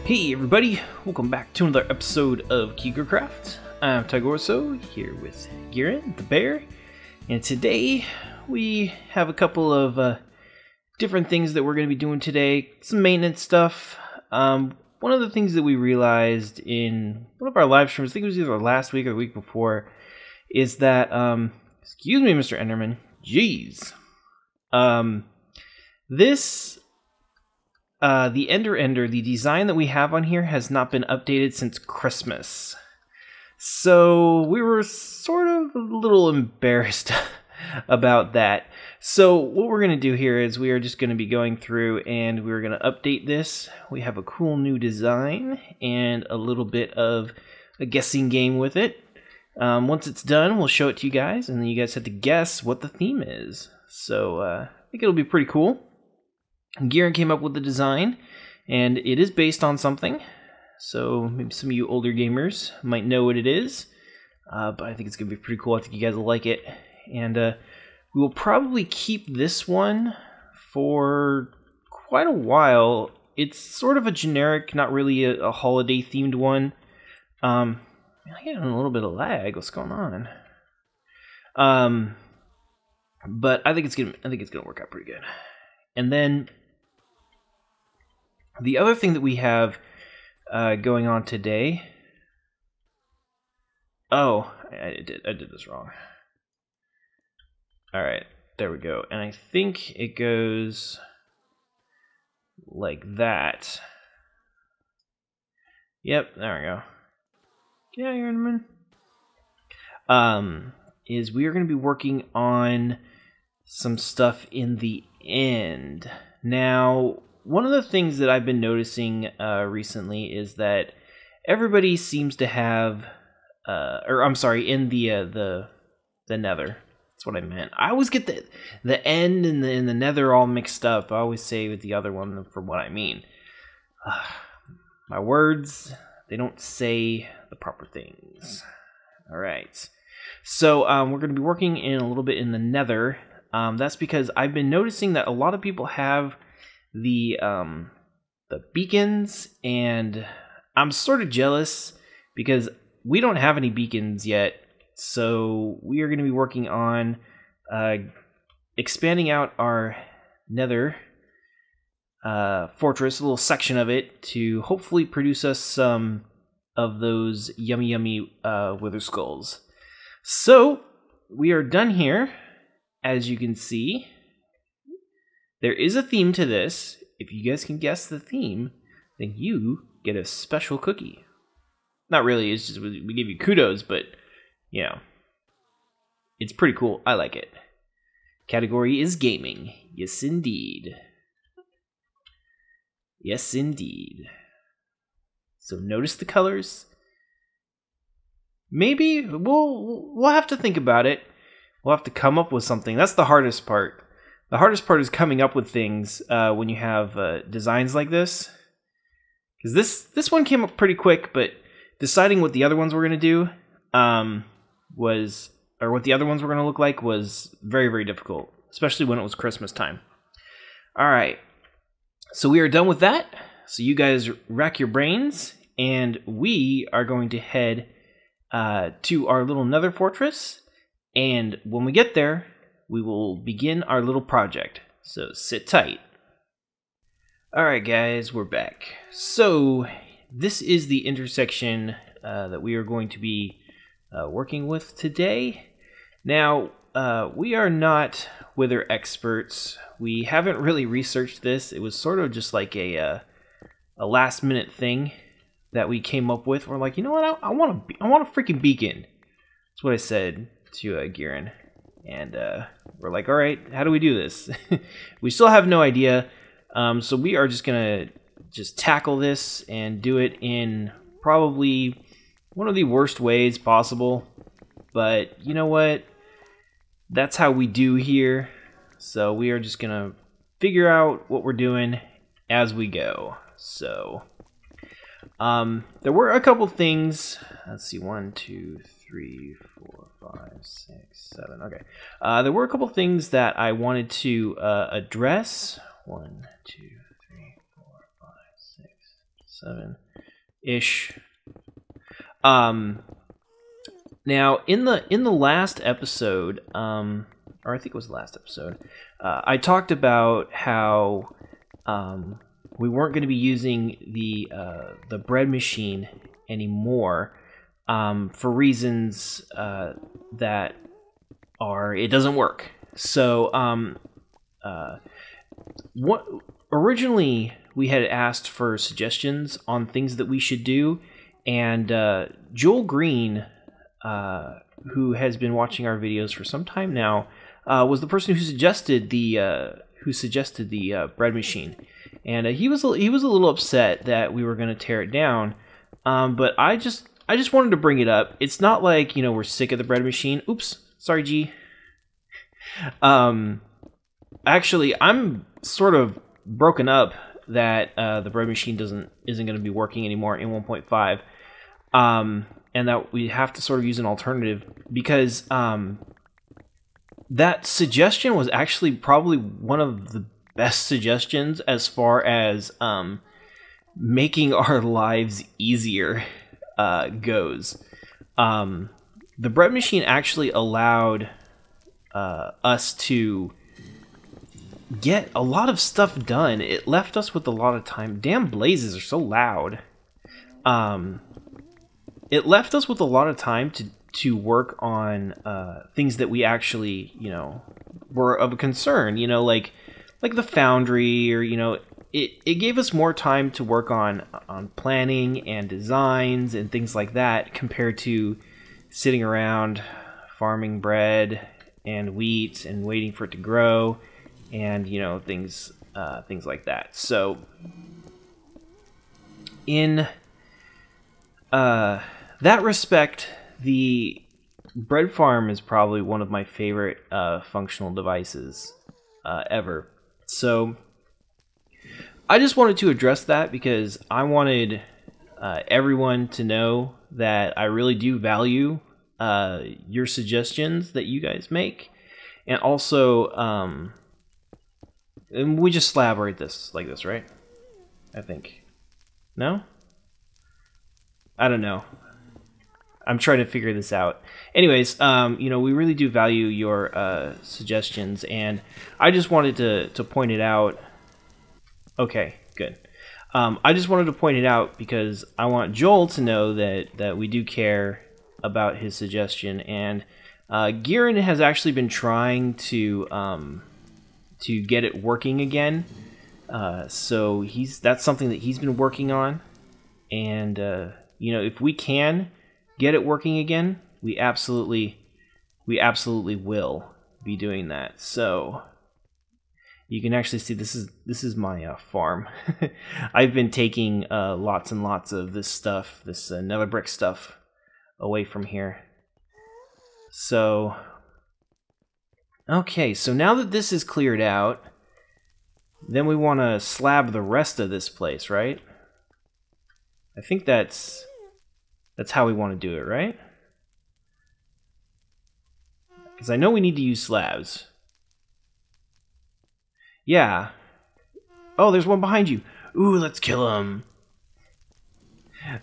Hey everybody, welcome back to another episode of KigerCraft. I'm KigerCraft here with Garen, the bear, and today we have a couple of different things that we're going to be doing today. Some maintenance stuff. One of the things that we realized in one of our live streams, I think it was either last week or the week before, is that, excuse me Mr. Enderman, jeez, the Ender, the design that we have on here has not been updated since Christmas. So we were sort of a little embarrassed about that. So what we're going to do here is we are just going to be going through and we're going to update this. We have a cool new design and a little bit of a guessing game with it. Once it's done, we'll show it to you guys, and then you guys have to guess what the theme is. So I think it'll be pretty cool. Garen came up with the design, and it is based on something, so maybe some of you older gamers might know what it is, but I think it's going to be pretty cool. I think you guys will like it, and we will probably keep this one for quite a while. It's sort of a generic, not really a holiday-themed one. I'm getting a little bit of lag. What's going on? But I think it's gonna work out pretty good. And then the other thing that we have going on today. Oh, I did this wrong. All right, there we go. And I think it goes like that. Yep, there we go. Yeah, you're in is we are going to be working on some stuff in the end. Now, one of the things that I've been noticing recently is that everybody seems to have, in the Nether. That's what I meant. I always get the end and the Nether all mixed up. I always say with the other one for what I mean. My words, they don't say the proper things. All right. So we're going to be working in a little bit in the Nether. That's because I've been noticing that a lot of people have the beacons, and I'm sort of jealous because we don't have any beacons yet. So we are going to be working on expanding out our Nether fortress, a little section of it, to hopefully produce us some of those yummy wither skulls. So we are done here. As you can see, there is a theme to this. If you guys can guess the theme, then you get a special cookie. Not really, it's just we give you kudos, but, you know, it's pretty cool. I like it. Category is gaming. Yes, indeed. Yes, indeed. So notice the colors. Maybe we'll have to think about it. We'll have to come up with something. That's the hardest part. The hardest part is coming up with things when you have designs like this. Because this one came up pretty quick, but deciding what the other ones were going to do what the other ones were going to look like was very, very difficult, especially when it was Christmas time. All right, so we are done with that. So you guys rack your brains, and we are going to head to our little Nether fortress. And when we get there, we will begin our little project. So sit tight. Alright guys, we're back. So this is the intersection that we are going to be working with today. Now, we are not wither experts. We haven't really researched this. It was sort of just like a last minute thing that we came up with. We're like, you know what? I want a freaking beacon. That's what I said to Garen, and we're like, all right, how do we do this? We still have no idea, so we are just gonna tackle this and do it in probably one of the worst ways possible, but you know what, that's how we do here. So we are just gonna figure out what we're doing as we go. So there were a couple things. Let's see, 1, 2, 3, 4, 5, 6, 7. Okay. There were a couple things that I wanted to address. 1, 2, 3, 4, 5, 6, 7-ish. Now in the last episode, or I think it was the last episode, I talked about how we weren't going to be using the bread machine anymore for reasons that are it doesn't work. So what originally we had asked for suggestions on things that we should do, and Joel Green, who has been watching our videos for some time now, was the person who suggested the bread machine, and he was a little upset that we were going to tear it down. But I just wanted to bring it up. It's not like, you know, we're sick of the bread machine. Oops, sorry, G. Actually, I'm sort of broken up that the bread machine isn't going to be working anymore in 1.5, and that we have to sort of use an alternative, because that suggestion was actually probably one of the best suggestions as far as making our lives easier goes. The bread machine actually allowed us to get a lot of stuff done. It left us with a lot of time. Damn blazes are so loud. It left us with a lot of time to work on things that we actually, you know, were of concern. You know, like the foundry, or, you know, it gave us more time to work on planning and designs and things like that, compared to sitting around farming bread and wheat and waiting for it to grow, and, you know, things like that. So in that respect, the bread farm is probably one of my favorite functional devices ever. So I just wanted to address that, because I wanted everyone to know that I really do value your suggestions that you guys make. And also, and we just slab right this like this, right? I think. No? I don't know. I'm trying to figure this out. Anyways, you know, we really do value your suggestions, and I just wanted to point it out. Okay, good. I just wanted to point it out because I want Joel to know that we do care about his suggestion, and Gieran has actually been trying to get it working again. So that's something that he's been working on, and you know, if we can get it working again, we absolutely will be doing that. So you can actually see this is my farm. I've been taking lots and lots of this stuff, this Nether brick stuff, away from here. So okay, so now that this is cleared out, then we want to slab the rest of this place, right? I think that's how we want to do it, right? Because I know we need to use slabs. Yeah. Oh, there's one behind you. Ooh, let's kill him.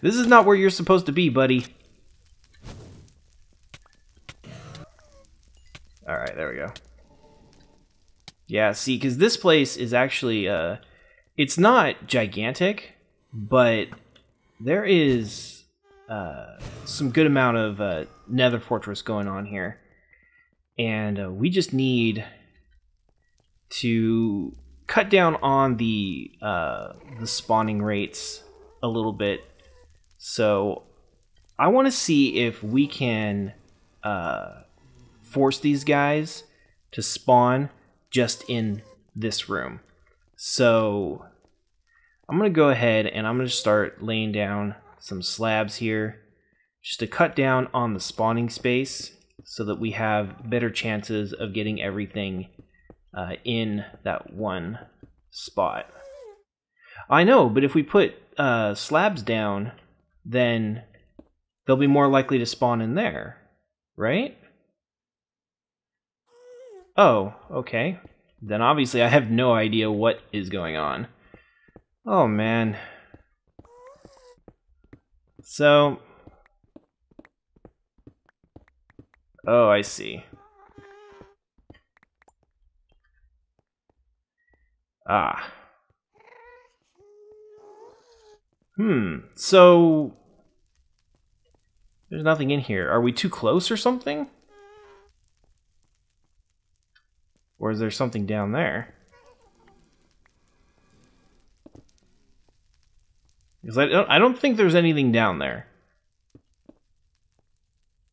This is not where you're supposed to be, buddy. Alright, there we go. Yeah, see, because this place is actually, it's not gigantic, but there is some good amount of Nether Fortress going on here. And we just need to cut down on the spawning rates a little bit. So I want to see if we can force these guys to spawn just in this room. So I'm going to go ahead and I'm going to start laying down some slabs here just to cut down on the spawning space so that we have better chances of getting everything in that one spot. I know, but if we put slabs down, then they'll be more likely to spawn in there, right? Oh, okay. Then obviously I have no idea what is going on. Oh man. So... Oh, I see. Ah. So... There's nothing in here. Are we too close or something? Or is there something down there? Because I don't think there's anything down there.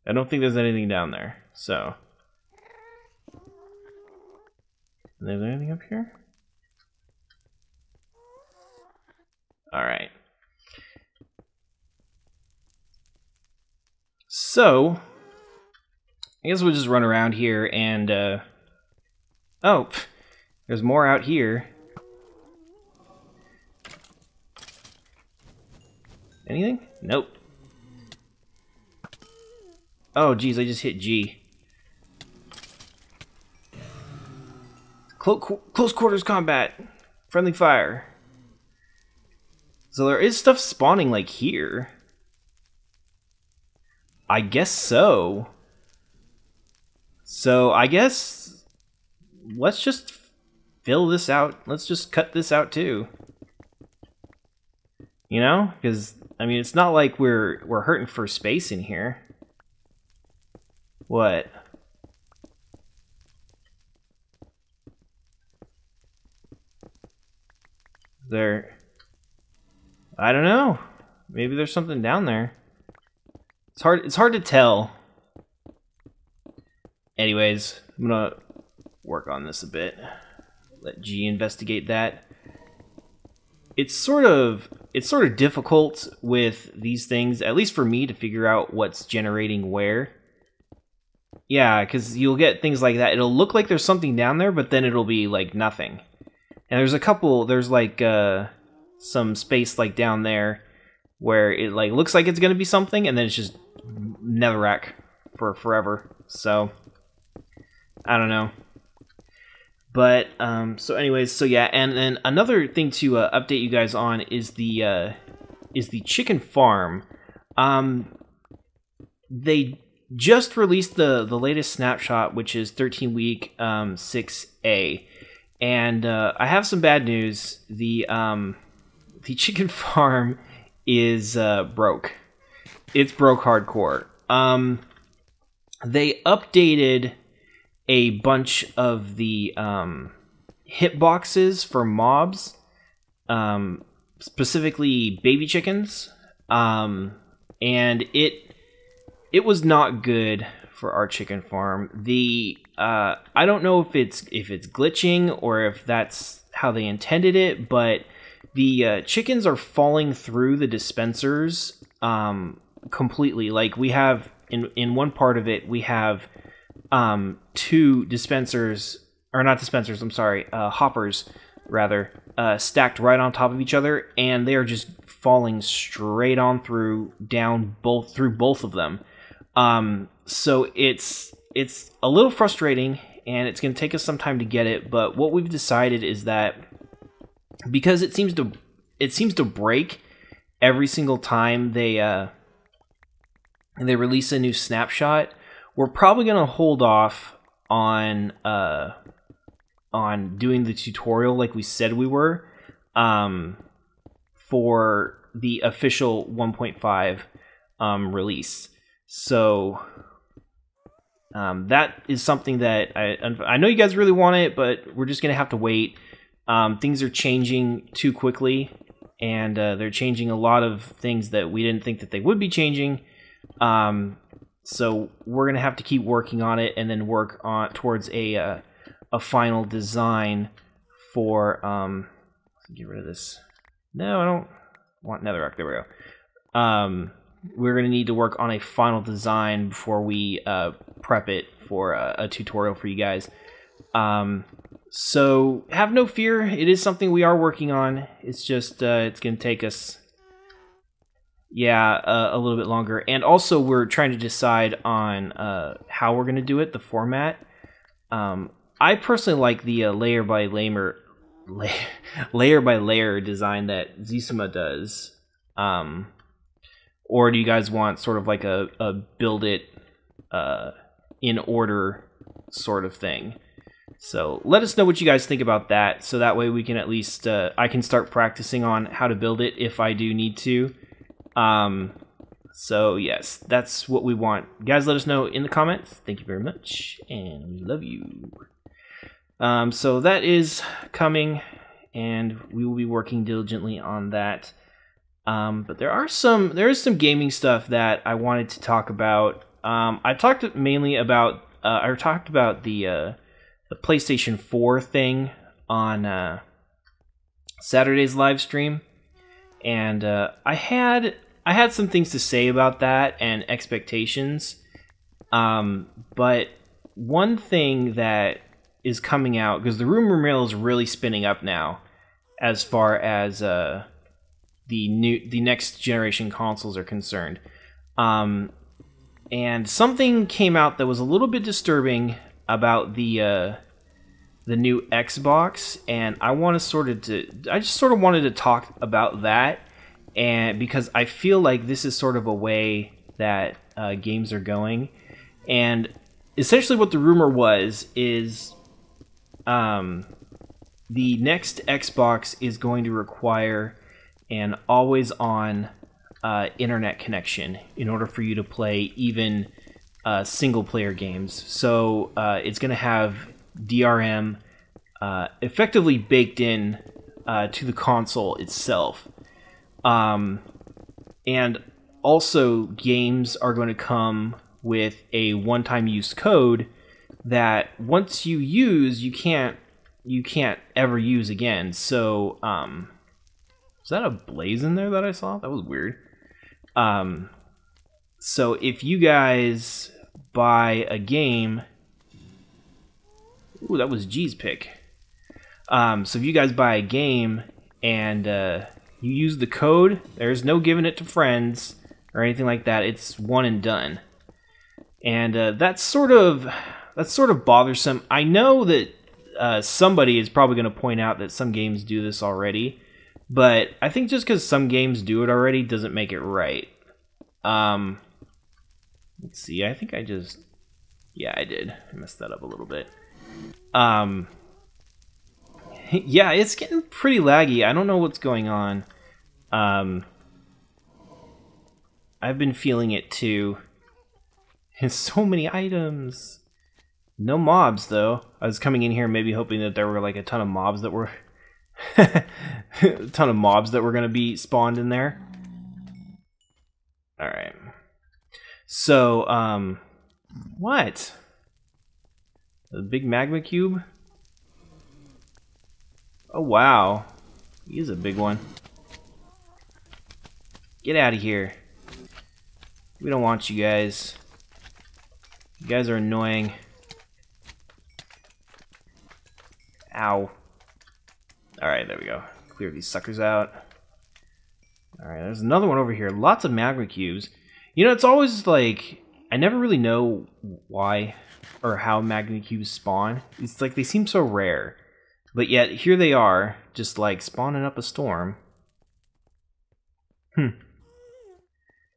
I don't think there's anything down there, so... Is there anything up here? Alright. So... I guess we'll just run around here and, Oh! There's more out here. Anything? Nope. Oh, geez, I just hit G. Close quarters combat. Friendly fire. So there is stuff spawning, like, here. I guess so. So, I guess... Let's just fill this out. Let's just cut this out, too. You know? Because, I mean, it's not like we're hurting for space in here. What? There... I don't know. Maybe there's something down there. It's hard to tell. Anyways, I'm gonna work on this a bit. Let G investigate that. It's sort of difficult with these things, at least for me, to figure out what's generating where. Yeah, because you'll get things like that. It'll look like there's something down there, but then it'll be like nothing. And there's like some space like down there where it like looks like it's gonna be something, and then it's just netherrack for forever. So I don't know. But so anyways, so yeah, and then another thing to update you guys on is the chicken farm. They just released the latest snapshot, which is 13 week 6A, and I have some bad news. The chicken farm is broke. It's broke hardcore. They updated a bunch of the hitboxes for mobs, specifically baby chickens, and it was not good for our chicken farm. I don't know if it's glitching or if that's how they intended it, but the chickens are falling through the dispensers completely. Like, we have in one part of it, we have two dispensers, or not dispensers, I'm sorry, hoppers rather, stacked right on top of each other, and they are just falling straight on through both of them. So it's a little frustrating, and it's going to take us some time to get it. But what we've decided is that because it seems to break every single time they release a new snapshot, we're probably going to hold off on doing the tutorial like we said we were for the official 1.5 release. So that is something that I know you guys really want it, but we're just going to have to wait. Things are changing too quickly, and they're changing a lot of things that we didn't think that they would be changing. So we're going to have to keep working on it, and then work towards a final design for... get rid of this. No, I don't want netherrack. There we go. We're going to need to work on a final design before we prep it for a tutorial for you guys. So have no fear. It is something we are working on. It's just it's going to take us... a little bit longer. And also we're trying to decide on how we're going to do it, the format. I personally like the layer by layer design that Zisuma does. or do you guys want sort of like a build it in order sort of thing? So let us know what you guys think about that, so that way we can at least, I can start practicing on how to build it if I do need to. So yes, that's what we want. Guys, let us know in the comments. Thank you very much, and we love you. So that is coming, and we will be working diligently on that. But there is some gaming stuff that I wanted to talk about. I talked mainly about, I talked about the PlayStation 4 thing on Saturday's live stream, and I had some things to say about that and expectations. But one thing that is coming out, because the rumor mill is really spinning up now, as far as the next generation consoles are concerned. And something came out that was a little bit disturbing about the new Xbox, and I just sort of wanted to talk about that, and because I feel like this is sort of a way that games are going, and essentially what the rumor is the next Xbox is going to require an always-on internet connection in order for you to play even single-player games. So it's going to have DRM effectively baked in to the console itself. And also, games are going to come with a one-time use code that once you use, you can't ever use again. So, was that a blaze in there that I saw? That was weird. So if you guys buy a game, ooh, that was G's pick. So if you guys buy a game and you use the code, there's no giving it to friends or anything like that. It's one and done. And that's sort of bothersome. I know that somebody is probably going to point out that some games do this already, but I think just because some games do it already doesn't make it right. Let's see. I think I did. I messed that up a little bit. Yeah, it's getting pretty laggy. I don't know what's going on. I've been feeling it too. There's so many items. No mobs though. I was coming in here maybe hoping that there were like a ton of mobs that were a ton of mobs that were going to be spawned in there. All right. So, what? The big magma cube? Oh wow. He is a big one. Get out of here. We don't want you guys. You guys are annoying. Ow. Alright, there we go. Clear these suckers out. Alright, there's another one over here. Lots of magma cubes. You know, it's always like, I never really know why or how magma cubes spawn. It's like they seem so rare. But yet, here they are, just like spawning up a storm.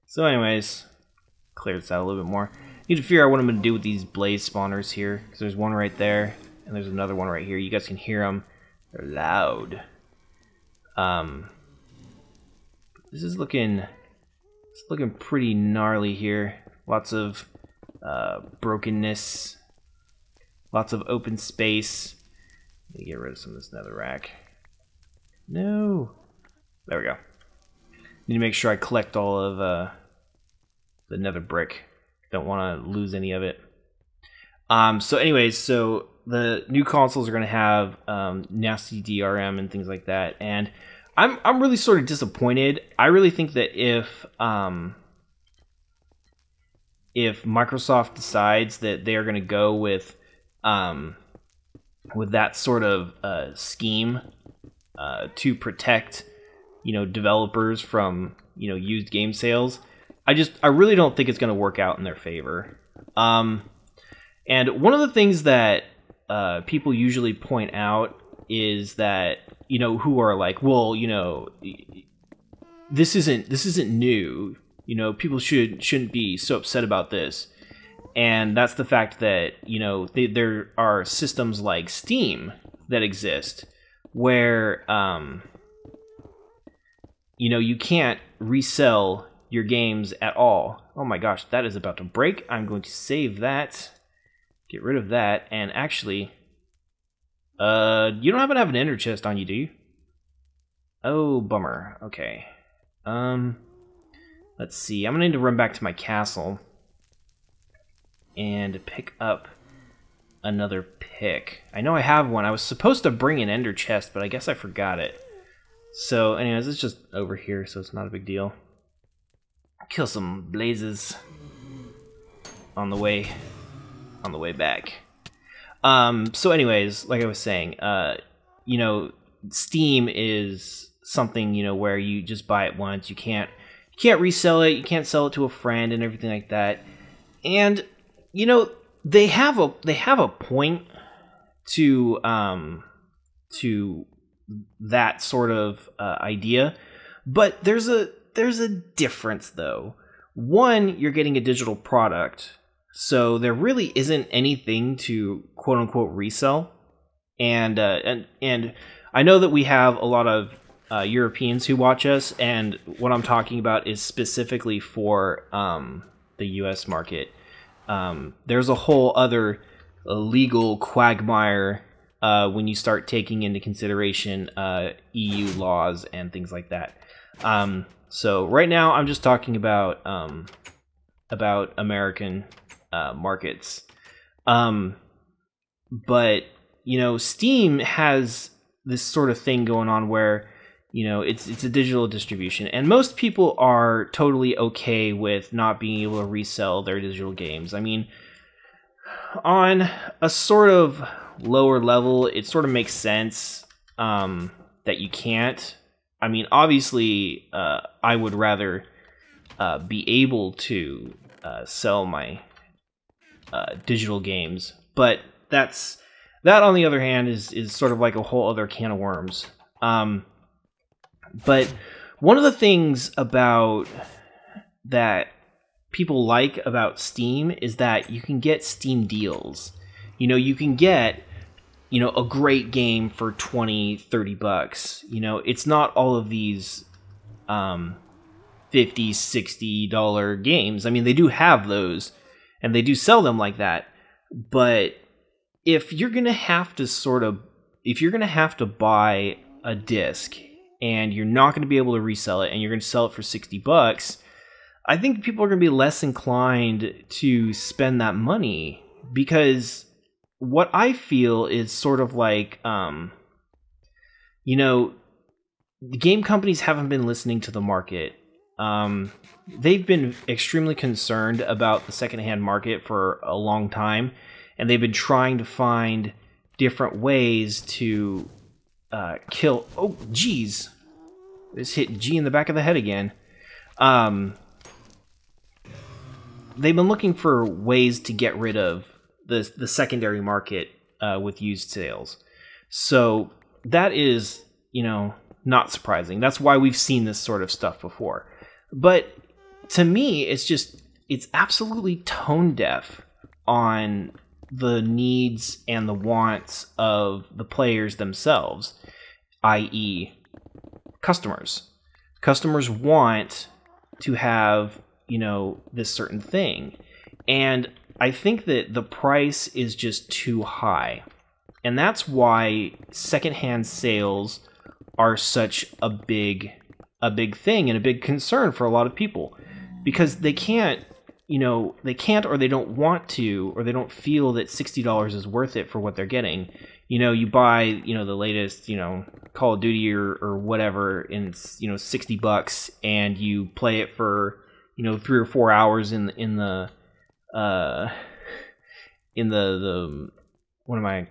So anyways, clear this out a little bit more. Need to figure out what I'm going to do with these blaze spawners here. Because there's one right there, and there's another one right here. You guys can hear them. They're loud. This is looking pretty gnarly here. Lots of brokenness. Lots of open space. Let me get rid of some of this nether rack. No. There we go. Need to make sure I collect all of the nether brick. Don't want to lose any of it. So anyways, so the new consoles are going to have nasty DRM and things like that, and I'm really sort of disappointed. I really think that if Microsoft decides that they are going to go with that sort of scheme to protect, developers from, used game sales, I really don't think it's going to work out in their favor. And one of the things that people usually point out is that, who are like, well, this isn't new. You know, people shouldn't be so upset about this. And that's the fact that, you know, there are systems like Steam that exist where, you know, you can't resell your games at all. Oh my gosh, that is about to break. I'm going to save that, get rid of that, and actually, you don't happen to have an ender chest on you, do you? Oh, bummer. Okay. Let's see. I'm gonna need to run back to my castle and pick up another pick. I know I have one. I was supposed to bring an ender chest, but I guess I forgot it. So, anyways, it's just over here, so it's not a big deal. Kill some blazes on the way back. So anyways, like I was saying, you know, Steam is something, you know, where you just buy it once. You can't resell it. You can't sell it to a friend and everything like that. And you know, they have a point to that sort of idea, but there's a difference though. One, you're getting a digital product, so there really isn't anything to quote unquote resell. And I know that we have a lot of Europeans who watch us, and what I'm talking about is specifically for the US market. There's a whole other legal quagmire when you start taking into consideration EU laws and things like that. So right now I'm just talking about American markets. But you know, Steam has this sort of thing going on where, you know, it's a digital distribution, and most people are totally okay with not being able to resell their digital games. I mean, on a sort of lower level, it sort of makes sense that you can't. I mean, obviously, I would rather be able to sell my digital games, but that on the other hand is sort of like a whole other can of worms. But one of the things about that people like about Steam is that you can get Steam deals. You know, you can get, you know, a great game for 20, 30 bucks. You know, it's not all of these $50, $60 games. I mean, they do have those, and they do sell them like that. But if you're going to have to buy a disc and you're not going to be able to resell it, and you're going to sell it for 60 bucks, I think people are going to be less inclined to spend that money, because what I feel is sort of like, you know, the game companies haven't been listening to the market. They've been extremely concerned about the secondhand market for a long time, and they've been trying to find different ways to kill... Oh, geez. This hit G in the back of the head again. They've been looking for ways to get rid of the secondary market with used sales. So that is, you know, not surprising. That's why we've seen this sort of stuff before. But to me, it's absolutely tone deaf on the needs and the wants of the players themselves, i.e. customers. Customers want to have, you know, this certain thing. And I think that the price is just too high. And that's why secondhand sales are such a big thing and a big concern for a lot of people, because they can't, you know, or they don't want to, or they don't feel that $60 is worth it for what they're getting. You know, you buy, you know, the latest, you know, Call of Duty or whatever, and it's, you know, 60 bucks, and you play it for, you know, 3 or 4 hours in the what am I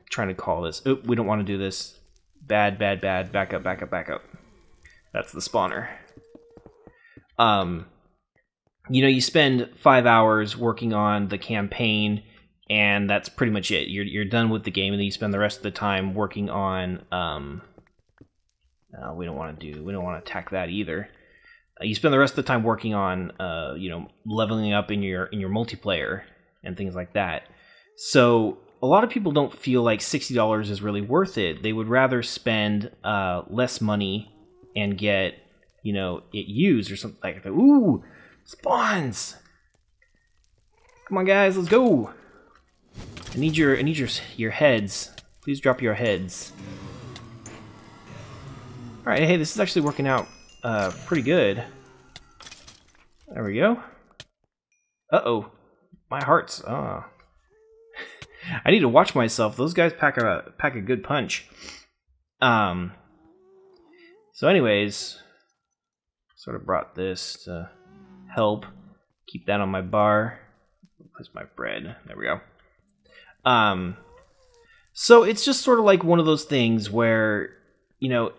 trying to call this? Oop, we don't want to do this. Bad. Back up. That's the spawner. You know, you spend 5 hours working on the campaign, and that's pretty much it. You're done with the game, and then you spend the rest of the time working on. We don't want to attack that either. You spend the rest of the time working on, you know, leveling up in your multiplayer and things like that. So a lot of people don't feel like $60 is really worth it. They would rather spend less money and get, you know, it used or something like that. Ooh, spawns! Come on, guys, let's go. I need your heads. Please drop your heads. All right, hey, this is actually working out pretty good. There we go. Uh-oh, my heart's. I need to watch myself. Those guys pack a good punch. So, anyways, sort of brought this to help keep that on my bar. Where's my bread? There we go. So it's just sort of like one of those things where, you know,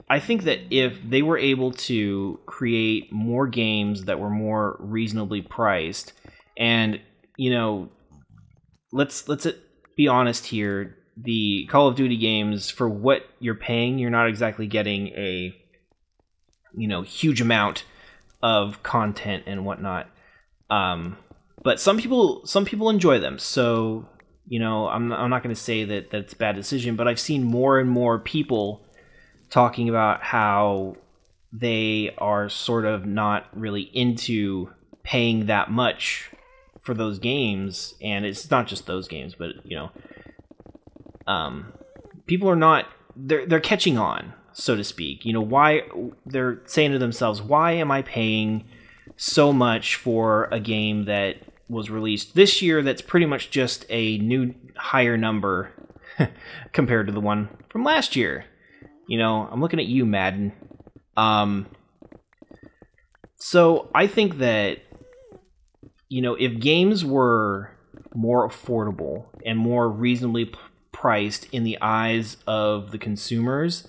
I think that if they were able to create more games that were more reasonably priced, and, you know, let's be honest here, the Call of Duty games, for what you're paying, you're not exactly getting a, you know, huge amount of content and whatnot. But some people enjoy them, so, you know, I'm not going to say that that's a bad decision, but I've seen more and more people talking about how they are sort of not really into paying that much for those games, and it's not just those games, but, you know, people are not, they're catching on, so to speak. You know, why they're saying to themselves, why am I paying so much for a game that was released this year that's pretty much just a new higher number compared to the one from last year? You know, I'm looking at you, Madden. So I think that, you know, if games were more affordable and more reasonably priced in the eyes of the consumers,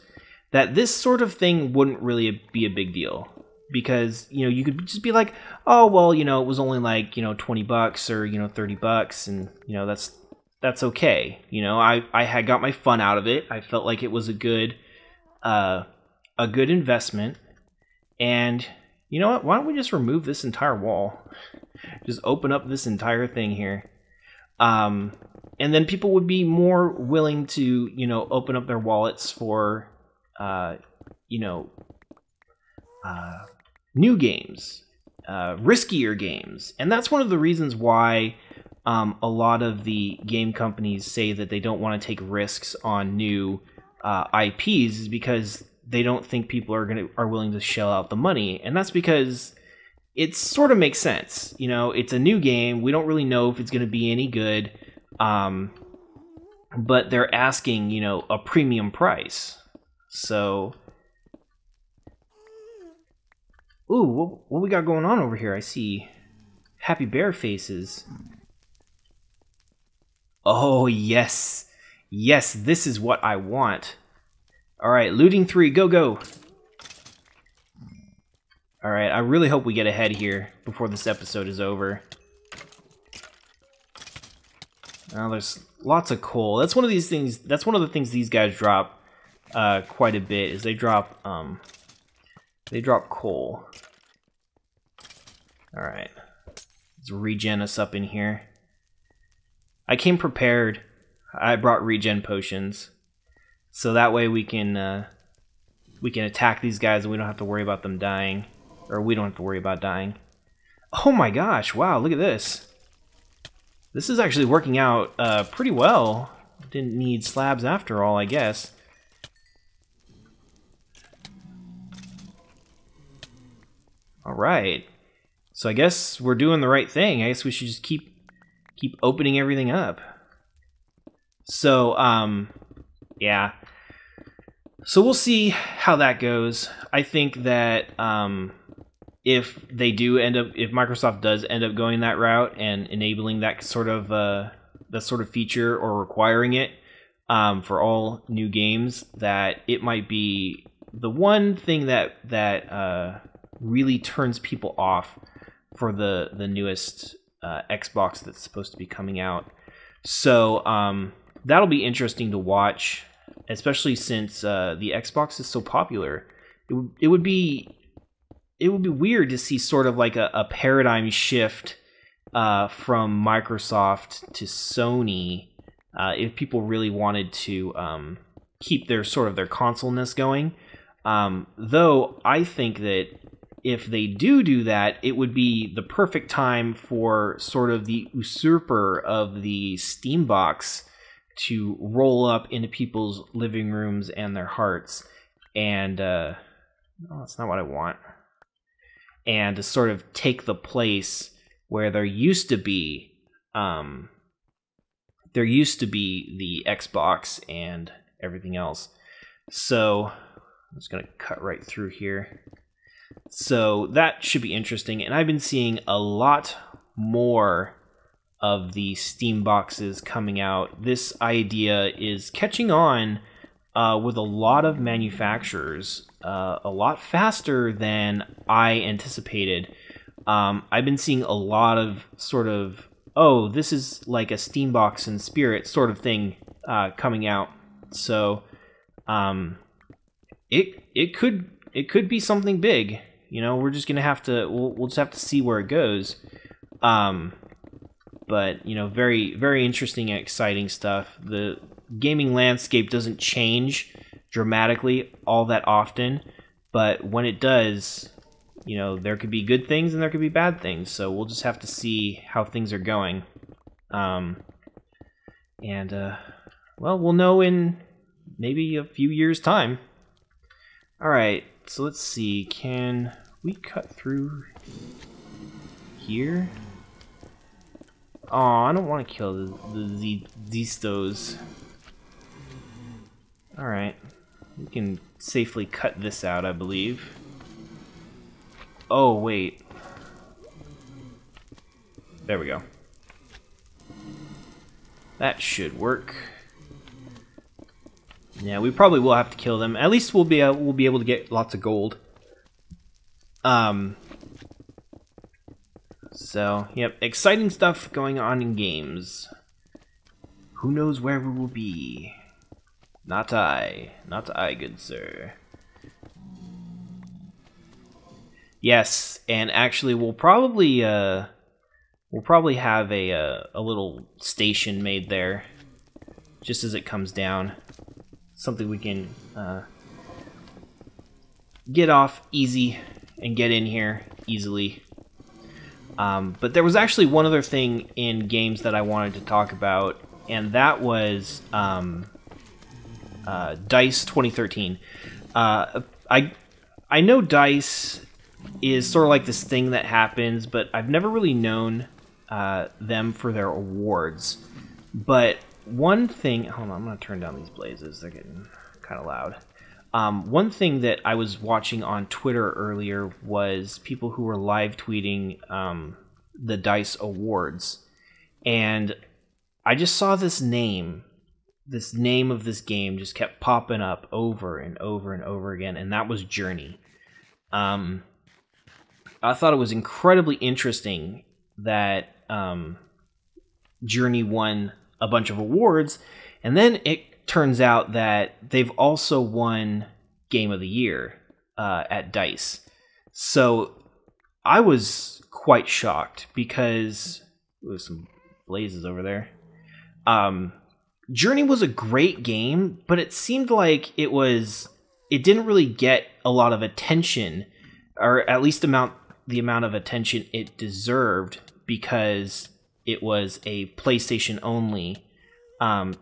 that this sort of thing wouldn't really be a big deal. Because, you know, you could just be like, oh, well, you know, it was only like, you know, $20 or, you know, $30, and, you know, that's okay. You know, I had got my fun out of it. I felt like it was a good investment. And you know what? Why don't we just remove this entire wall? Just open up this entire thing here. And then people would be more willing to, you know, open up their wallets for, you know, new games, riskier games. And that's one of the reasons why a lot of the game companies say that they don't want to take risks on new IPs, is because they don't think people are willing to shell out the money. And that's because it sort of makes sense. You know, it's a new game. We don't really know if it's going to be any good. But they're asking, you know, a premium price. So, ooh, what we got going on over here? I see happy bear faces. Oh, yes. Yes, this is what I want. All right, looting 3, go, go. All right, I really hope we get ahead here before this episode is over. Now, there's lots of coal. That's one of these things. That's one of the things these guys drop quite a bit. Is they drop coal. All right, let's regen us up in here. I came prepared. I brought regen potions, so that way we can attack these guys and we don't have to worry about them dying, or we don't have to worry about dying. Oh my gosh! Wow, look at this. This is actually working out pretty well. Didn't need slabs after all, I guess. All right. So I guess we're doing the right thing. I guess we should just keep opening everything up. So, yeah. So we'll see how that goes. I think that if they do end up, if Microsoft does end up going that route and enabling that sort of feature or requiring it for all new games, that it might be the one thing that really turns people off for the newest Xbox that's supposed to be coming out. So that'll be interesting to watch, especially since the Xbox is so popular. It would be it would be weird to see sort of like a paradigm shift from Microsoft to Sony if people really wanted to keep their sort of their console-ness going. Though I think that if they do that, it would be the perfect time for sort of the usurper of the Steam box to roll up into people's living rooms and their hearts. And, no, that's not what I want. And to sort of take the place where there used to be the Xbox and everything else. So I'm just going to cut right through here. So that should be interesting. And I've been seeing a lot more of the Steam boxes coming out. This idea is catching on with a lot of manufacturers a lot faster than I anticipated. I've been seeing a lot of sort of, oh, this is like a Steam box in spirit sort of thing coming out. So it could be something big. You know, we're just gonna have to we'll just have to see where it goes. But you know, very very interesting and exciting stuff. The gaming landscape doesn't change dramatically all that often, but when it does, you know, there could be good things and there could be bad things. So we'll just have to see how things are going. Well, we'll know in maybe a few years' time. All right, so let's see. Can we cut through here? Oh, I don't want to kill the Zistos. All right, we can safely cut this out, I believe. Oh, wait. There we go. That should work. Yeah, we probably will have to kill them. At least we'll be able to get lots of gold. So, yep, exciting stuff going on in games. Who knows where we will be? Not I, good sir. Yes, and actually we'll probably have a little station made there, just as it comes down. Something we can get off easy and get in here easily. But there was actually one other thing in games that I wanted to talk about, and that was DICE 2013. I know DICE is sort of like this thing that happens, but I've never really known them for their awards. But one thing, hold on, I'm going to turn down these blazes. They're getting kind of loud. One thing that I was watching on Twitter earlier was people who were live tweeting the DICE Awards. And I just saw this name of this game just kept popping up over and over and over again, and that was Journey. I thought it was incredibly interesting that Journey won a bunch of awards, and then it turns out that they've also won Game of the Year at DICE. So I was quite shocked because there's some blazes over there. Journey was a great game, but it seemed like it didn't really get a lot of attention, or at least the amount of attention it deserved, because it was a PlayStation only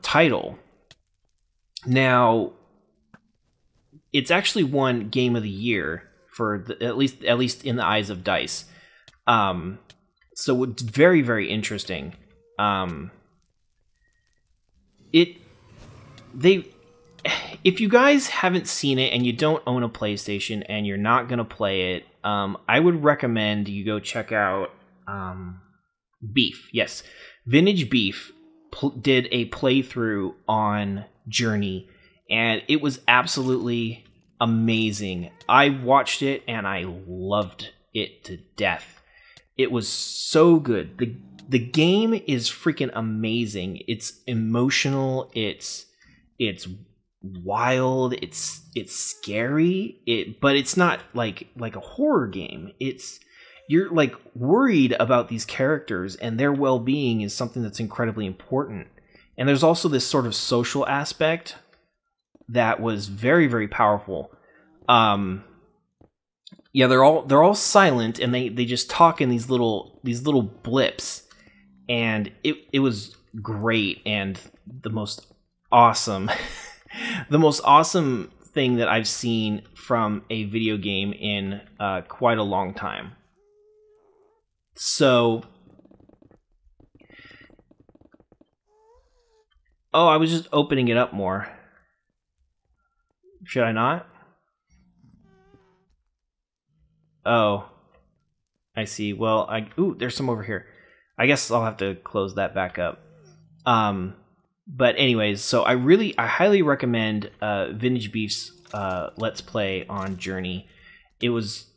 title. Now, it's actually won Game of the Year for at least in the eyes of DICE. So it's very very interesting. If you guys haven't seen it and you don't own a PlayStation and you're not gonna play it, I would recommend you go check out Beef. Yes, Vintage Beef did a playthrough on Journey, and it was absolutely amazing. I watched it and I loved it to death. It was so good. The game is freaking amazing. It's emotional. It's wild. It's scary. But it's not like a horror game. You're like worried about these characters, and their well-being is something that's incredibly important. And there's also this sort of social aspect that was very, very powerful. Yeah, they're all silent, and they just talk in these little blips, and it was great. And the most awesome thing that I've seen from a video game in quite a long time. So, oh, I was just opening it up more. Should I not? Oh, I see. Well, ooh, there's some over here. I guess I'll have to close that back up. But anyways, so I highly recommend Vintage Beef's Let's Play on Journey. It was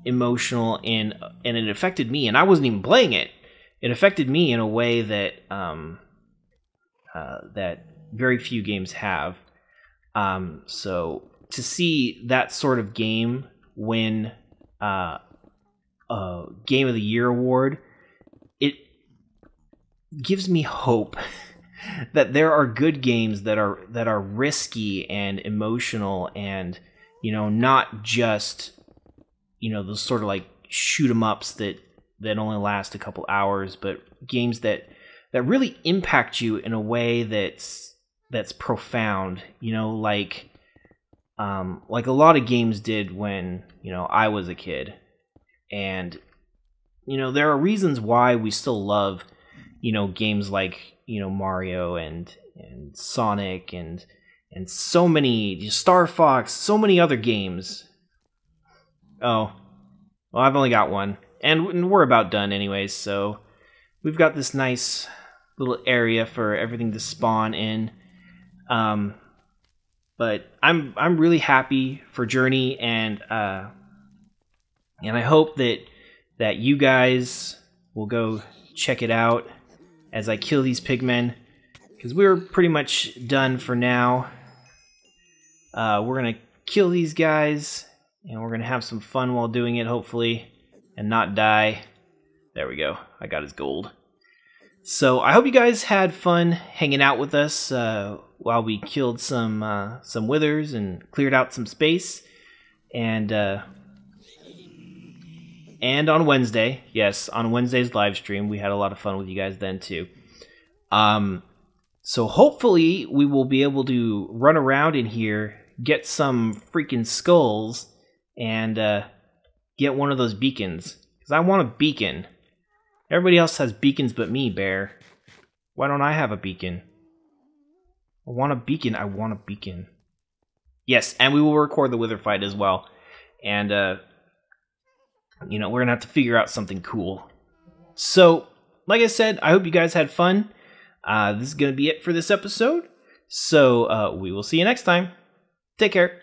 emotional, and it affected me, and I wasn't even playing it. It affected me in a way that that very few games have. So to see that sort of game win a Game of the Year award, it gives me hope that there are good games that are risky and emotional, and not just those sort of like shoot 'em ups that only last a couple hours, but games that really impact you in a way that's profound, like a lot of games did when I was a kid. And there are reasons why we still love games like Mario and Sonic and so many, Star Fox, so many other games. Oh, well, I've only got one, and we're about done anyways, so we've got this nice little area for everything to spawn in. But I'm really happy for Journey, and I hope that you guys will go check it out as I kill these pigmen, because we're pretty much done for now. We're gonna kill these guys, and we're gonna have some fun while doing it, hopefully, and not die. There we go. I got his gold. So I hope you guys had fun hanging out with us while we killed some withers and cleared out some space. And on Wednesday, yes, on Wednesday's live stream, we had a lot of fun with you guys then too. So hopefully we will be able to run around in here, get some freaking skulls, and get one of those beacons. Because I want a beacon. Everybody else has beacons but me, Bear. Why don't I have a beacon? I want a beacon. I want a beacon. Yes, and we will record the Wither fight as well. And, we're going to have to figure out something cool. So, like I said, I hope you guys had fun. This is going to be it for this episode. So, we will see you next time. Take care.